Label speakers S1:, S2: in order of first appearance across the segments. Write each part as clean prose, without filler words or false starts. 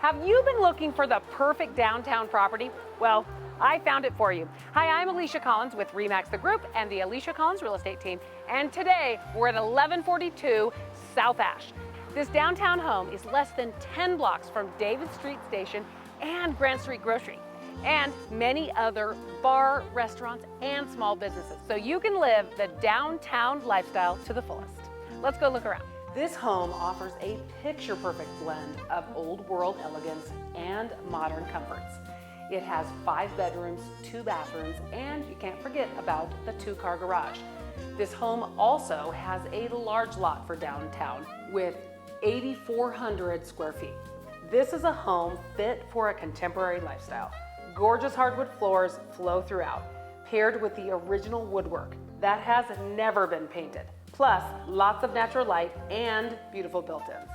S1: Have you been looking for the perfect downtown property? Well, I found it for you. Hi, I'm Alisha Collins with RE/MAX The Group and the Alisha Collins Real Estate Team. And today we're at 1142 South Ash. This downtown home is less than 10 blocks from David Street Station and Grant Street Grocery, and many other bar, restaurants, and small businesses. So you can live the downtown lifestyle to the fullest. Let's go look around. This home offers a picture-perfect blend of old world elegance and modern comforts. It has 5 bedrooms, 2 bathrooms, and you can't forget about the 2-car garage. This home also has a large lot for downtown with 8,400 square feet. This is a home fit for a contemporary lifestyle. Gorgeous hardwood floors flow throughout, paired with the original woodwork that has never been painted. Plus, lots of natural light and beautiful built-ins.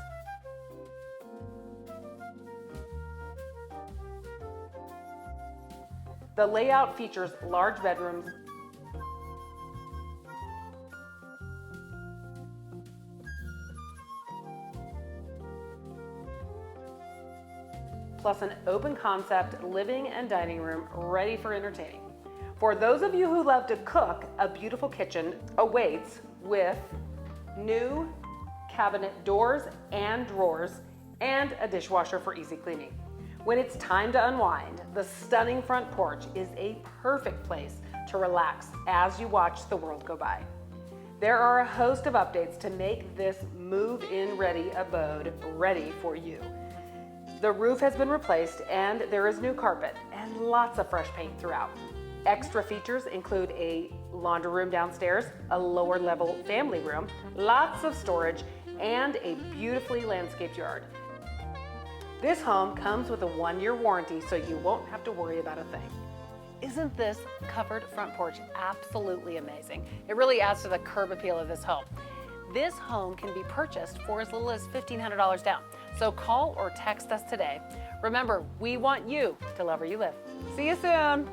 S1: The layout features large bedrooms, plus an open concept living and dining room ready for entertaining. For those of you who love to cook, a beautiful kitchen awaits with new cabinet doors and drawers and a dishwasher for easy cleaning. When it's time to unwind, the stunning front porch is a perfect place to relax as you watch the world go by. There are a host of updates to make this move-in ready abode ready for you. The roof has been replaced and there is new carpet and lots of fresh paint throughout. Extra features include a laundry room downstairs, a lower level family room, lots of storage, and a beautifully landscaped yard. This home comes with a 1-year warranty, so you won't have to worry about a thing. Isn't this covered front porch absolutely amazing? It really adds to the curb appeal of this home. This home can be purchased for as little as $1,500 down. So call or text us today. Remember, we want you to love where you live. See you soon.